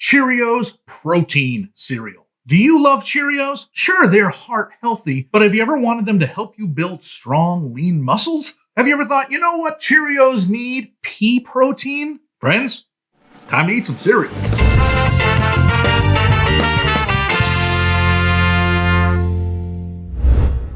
Cheerios protein cereal. Do you love Cheerios? Sure, they're heart healthy, but have you ever wanted them to help you build strong, lean muscles? Have you ever thought, you know what Cheerios need? Pea protein? Friends, it's time to eat some cereal.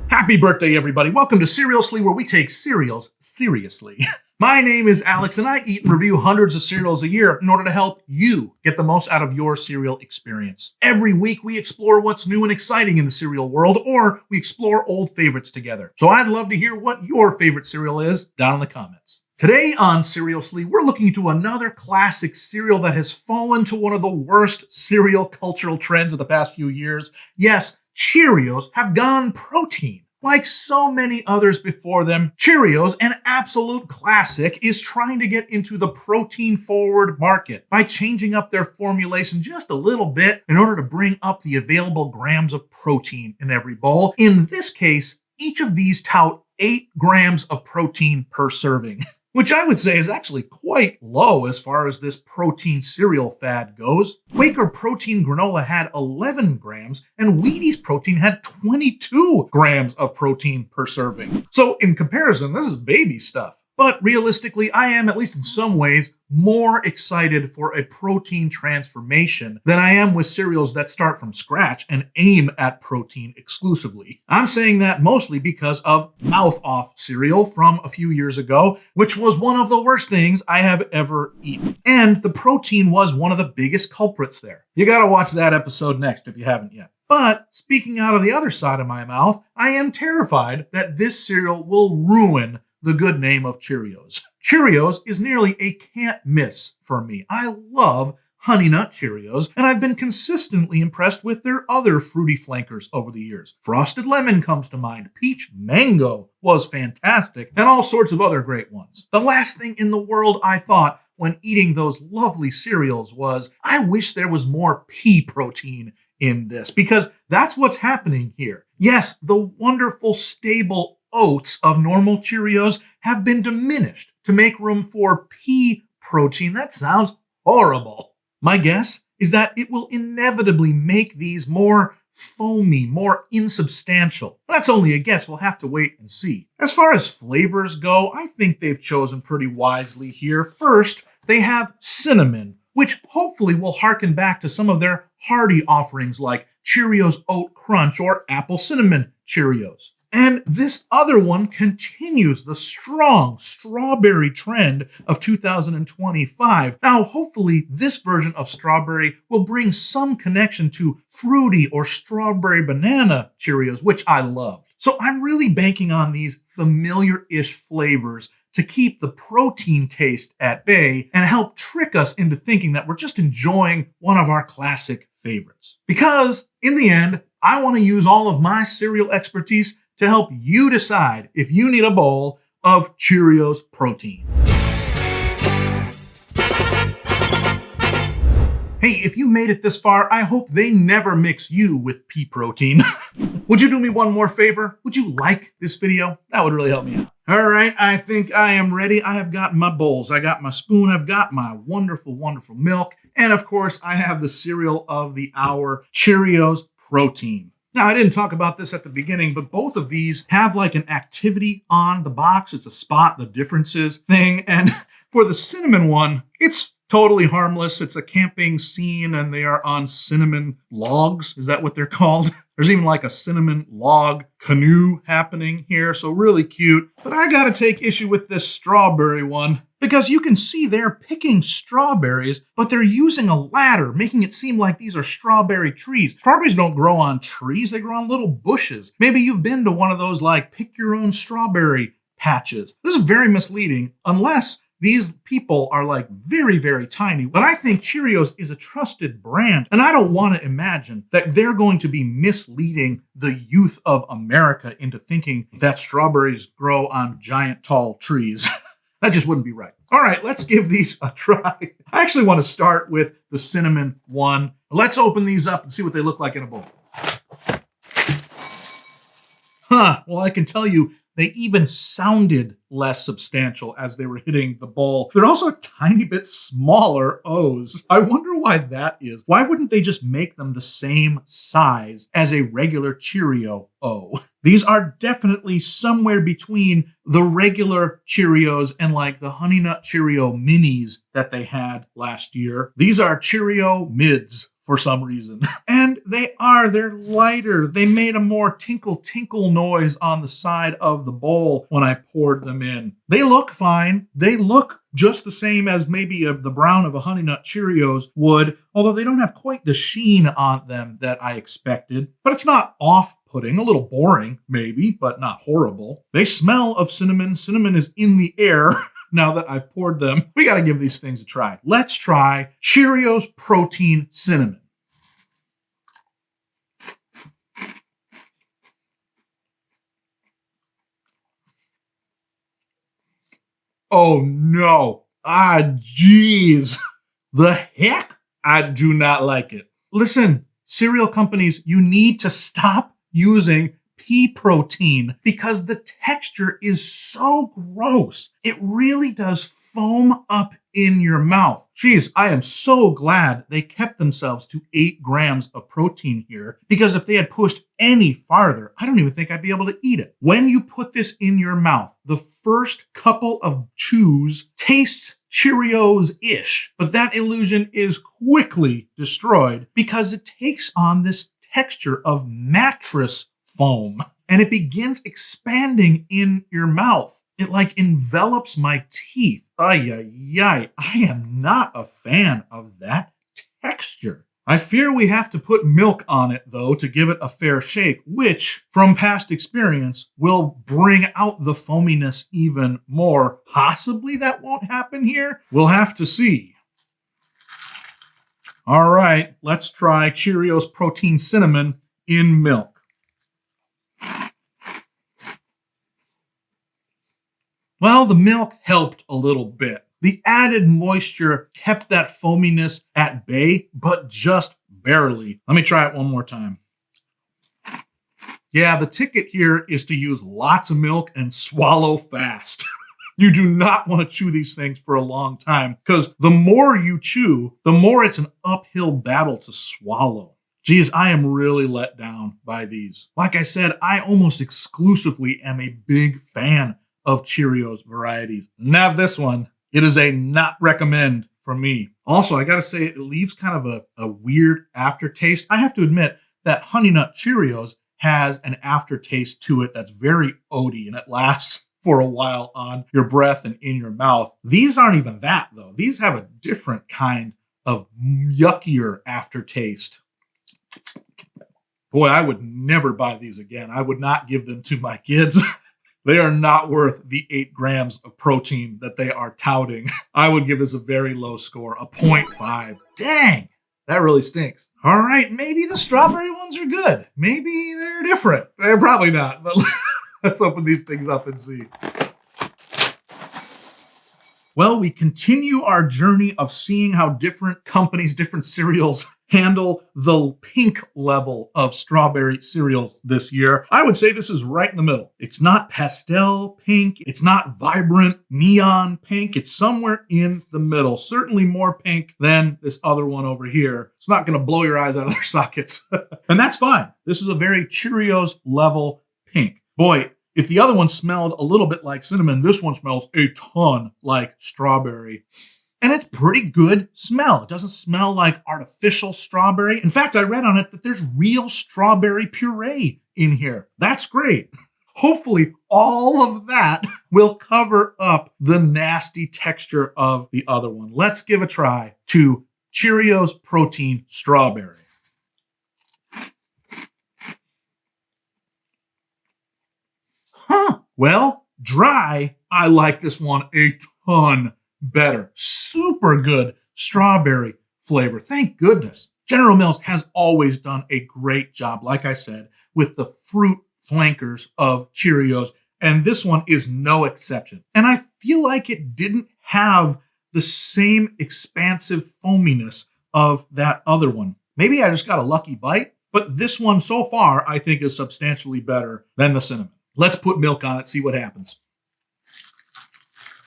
Happy birthday, everybody. Welcome to Seriously, where we take cereals seriously. My name is Alex, and I eat and review hundreds of cereals a year in order to help you get the most out of your cereal experience. Every week, we explore what's new and exciting in the cereal world, or we explore old favorites together. So I'd love to hear what your favorite cereal is down in the comments. Today on Seriously, we're looking into another classic cereal that has fallen to one of the worst cereal cultural trends of the past few years. Yes, Cheerios have gone protein. Like so many others before them, Cheerios, an absolute classic, is trying to get into the protein-forward market by changing up their formulation just a little bit in order to bring up the available grams of protein in every bowl. In this case, each of these tout 8 grams of protein per serving, which I would say is actually quite low as far as this protein cereal fad goes. Quaker Protein Granola had 11 grams, and Wheaties Protein had 22 grams of protein per serving. So in comparison, this is baby stuff. But realistically, I am, at least in some ways, more excited for a protein transformation than I am with cereals that start from scratch and aim at protein exclusively. I'm saying that mostly because of Mouth Off cereal from a few years ago, which was one of the worst things I have ever eaten. And the protein was one of the biggest culprits there. You gotta watch that episode next if you haven't yet. But speaking out of the other side of my mouth, I am terrified that this cereal will ruin the good name of Cheerios. Cheerios is nearly a can't miss for me. I love Honey Nut Cheerios, and I've been consistently impressed with their other fruity flankers over the years. Frosted Lemon comes to mind, Peach Mango was fantastic, and all sorts of other great ones. The last thing in the world I thought when eating those lovely cereals was, I wish there was more pea protein in this, because that's what's happening here. Yes, the wonderful, stable oats of normal Cheerios have been diminished to make room for pea protein. That sounds horrible. My guess is that it will inevitably make these more foamy, more insubstantial. That's only a guess. We'll have to wait and see. As far as flavors go, I think they've chosen pretty wisely here. First, they have cinnamon, which hopefully will harken back to some of their hearty offerings like Cheerios Oat Crunch or Apple Cinnamon Cheerios. And this other one continues the strong strawberry trend of 2025. Now, hopefully, this version of strawberry will bring some connection to fruity or strawberry banana Cheerios, which I love. So I'm really banking on these familiar-ish flavors to keep the protein taste at bay and help trick us into thinking that we're just enjoying one of our classic favorites. Because, in the end, I want to use all of my cereal expertise to help you decide if you need a bowl of Cheerios protein. Hey, if you made it this far, I hope they never mix you with pea protein. Would you do me one more favor? Would you like this video? That would really help me out. All right, I think I am ready. I have got my bowls. I got my spoon. I've got my wonderful, wonderful milk. And of course, I have the cereal of the hour, Cheerios protein. Now, I didn't talk about this at the beginning, but both of these have like an activity on the box. It's a spot the differences thing. And for the cinnamon one, it's totally harmless. It's a camping scene and they are on cinnamon logs. Is that what they're called? There's even like a cinnamon log canoe happening here. So really cute. But I got to take issue with this strawberry one, because you can see they're picking strawberries, but they're using a ladder, making it seem like these are strawberry trees. Strawberries don't grow on trees, they grow on little bushes. Maybe you've been to one of those like pick your own strawberry patches. This is very misleading unless these people are like very, very tiny. But I think Cheerios is a trusted brand, and I don't want to imagine that they're going to be misleading the youth of America into thinking that strawberries grow on giant tall trees. That just wouldn't be right. All right, let's give these a try. I actually want to start with the cinnamon one. Let's open these up and see what they look like in a bowl. Well, I can tell you They even sounded less substantial as they were hitting the bowl. They're also a tiny bit smaller O's. I wonder why that is. Why wouldn't they just make them the same size as a regular Cheerio O? These are definitely somewhere between the regular Cheerios and like the Honey Nut Cheerio minis that they had last year. These are Cheerio mids for some reason. And they're lighter. They made a more tinkle noise on the side of the bowl when I poured them in. They look fine. They look just the same as maybe the brown of a Honey Nut Cheerios would, although they don't have quite the sheen on them that I expected. But it's not off-putting, a little boring maybe, but not horrible. They smell of cinnamon. Cinnamon is in the air. Now that I've poured them, we got to give these things a try. Let's try Cheerios Protein Cinnamon. Oh no. Jeez. The heck? I do not like it. Listen, cereal companies, you need to stop using pea protein because the texture is so gross. It really does foam up in your mouth. Jeez, I am so glad they kept themselves to 8 grams of protein here, because if they had pushed any farther, I don't even think I'd be able to eat it. When you put this in your mouth, the first couple of chews tastes Cheerios-ish, but that illusion is quickly destroyed because it takes on this texture of mattress foam and it begins expanding in your mouth. It like envelops my teeth. Ay, ay, ay. I am not a fan of that texture. I fear we have to put milk on it, though, to give it a fair shake, which, from past experience, will bring out the foaminess even more. Possibly that won't happen here. We'll have to see. All right, let's try Cheerios Protein Cinnamon in milk. Well, the milk helped a little bit. The added moisture kept that foaminess at bay, but just barely. Let me try it one more time. Yeah, the ticket here is to use lots of milk and swallow fast. You do not want to chew these things for a long time, because the more you chew, the more it's an uphill battle to swallow. Geez, I am really let down by these. Like I said, I almost exclusively am a big fan of Cheerios varieties. Not this one. It is a not recommend from me. Also, I gotta say, it leaves kind of a weird aftertaste. I have to admit that Honey Nut Cheerios has an aftertaste to it that's very oaty, and it lasts for a while on your breath and in your mouth. These aren't even that, though. These have a different kind of yuckier aftertaste. Boy, I would never buy these again. I would not give them to my kids. They are not worth the 8 grams of protein that they are touting. I would give this a very low score, a 0.5. Dang, that really stinks. All right, maybe the strawberry ones are good. Maybe they're different. They're probably not, but let's open these things up and see. Well, we continue our journey of seeing how different companies, different cereals handle the pink level of strawberry cereals this year. I would say this is right in the middle. It's not pastel pink. It's not vibrant neon pink. It's somewhere in the middle. Certainly more pink than this other one over here. It's not going to blow your eyes out of their sockets. And that's fine. This is a very Cheerios level pink. Boy, if the other one smelled a little bit like cinnamon, this one smells a ton like strawberry. And it's pretty good smell. It doesn't smell like artificial strawberry. In fact, I read on it that there's real strawberry puree in here. That's great. Hopefully, all of that will cover up the nasty texture of the other one. Let's give a try to Cheerios Protein Strawberry. Well, dry, I like this one a ton better. Super good strawberry flavor. Thank goodness. General Mills has always done a great job, like I said, with the fruit flankers of Cheerios, and this one is no exception. And I feel like it didn't have the same expansive foaminess of that other one. Maybe I just got a lucky bite, but this one so far I think is substantially better than the cinnamon. Let's put milk on it, see what happens.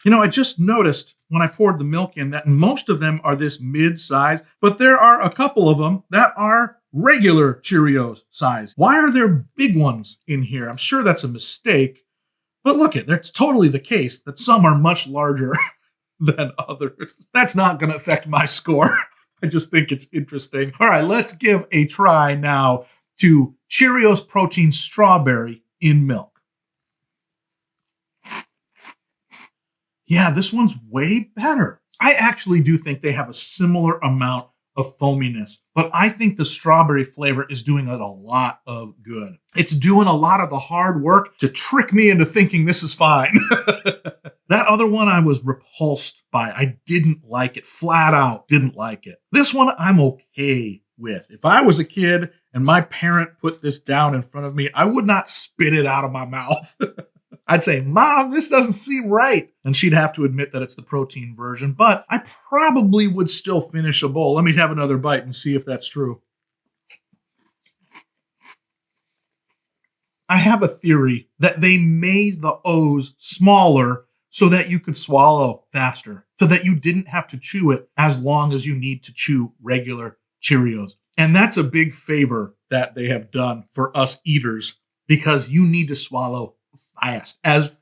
You know, I just noticed when I poured the milk in that most of them are this mid-size, but there are a couple of them that are regular Cheerios size. Why are there big ones in here? I'm sure that's a mistake, but look it, that's totally the case that some are much larger than others. That's not going to affect my score. I just think it's interesting. All right, let's give a try now to Cheerios Protein Strawberry in milk. Yeah, this one's way better. I actually do think they have a similar amount of foaminess, but I think the strawberry flavor is doing it a lot of good. It's doing a lot of the hard work to trick me into thinking this is fine. That other one I was repulsed by. I didn't like it, flat out didn't like it. This one I'm okay with. If I was a kid and my parent put this down in front of me, I would not spit it out of my mouth. I'd say, Mom, this doesn't seem right. And she'd have to admit that it's the protein version, but I probably would still finish a bowl. Let me have another bite and see if that's true. I have a theory that they made the O's smaller so that you could swallow faster, so that you didn't have to chew it as long as you need to chew regular Cheerios. And that's a big favor that they have done for us eaters, because you need to swallow fast as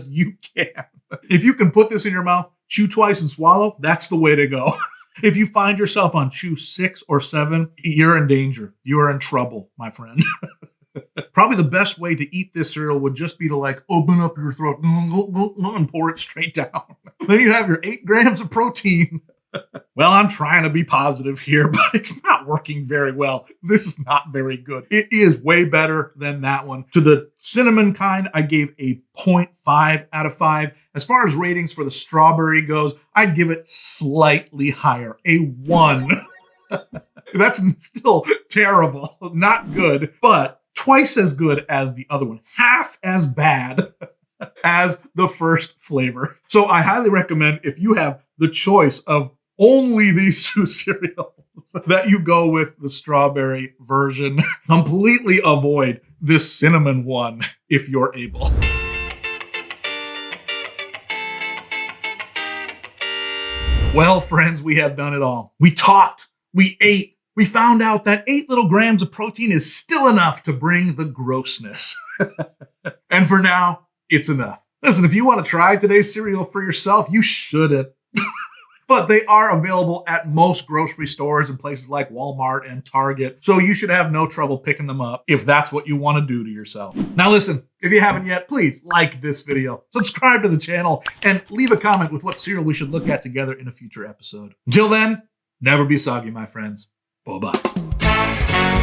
you can. If you can put this in your mouth, chew twice and swallow, that's the way to go. If you find yourself on chew 6 or 7, you're in danger. You are in trouble, my friend. Probably the best way to eat this cereal would just be to like open up your throat and pour it straight down. Then you have your 8 grams of protein. Well, I'm trying to be positive here, but it's not working very well. This is not very good. It is way better than that one. To the cinnamon kind, I gave a 0.5 out of 5. As far as ratings for the strawberry goes, I'd give it slightly higher, a 1. That's still terrible, not good, but twice as good as the other one, half as bad as the first flavor. So I highly recommend, if you have the choice of only these 2 cereals, that you go with the strawberry version. Completely avoid this cinnamon one if you're able. Well, friends, we have done it all. We talked, we ate, we found out that 8 little grams of protein is still enough to bring the grossness. And for now, it's enough. Listen, if you want to try today's cereal for yourself, you shouldn't. But they are available at most grocery stores and places like Walmart and Target, so you should have no trouble picking them up if that's what you want to do to yourself. Now listen, if you haven't yet, please like this video, subscribe to the channel, and leave a comment with what cereal we should look at together in a future episode. Until then, never be soggy, my friends. Bye-bye.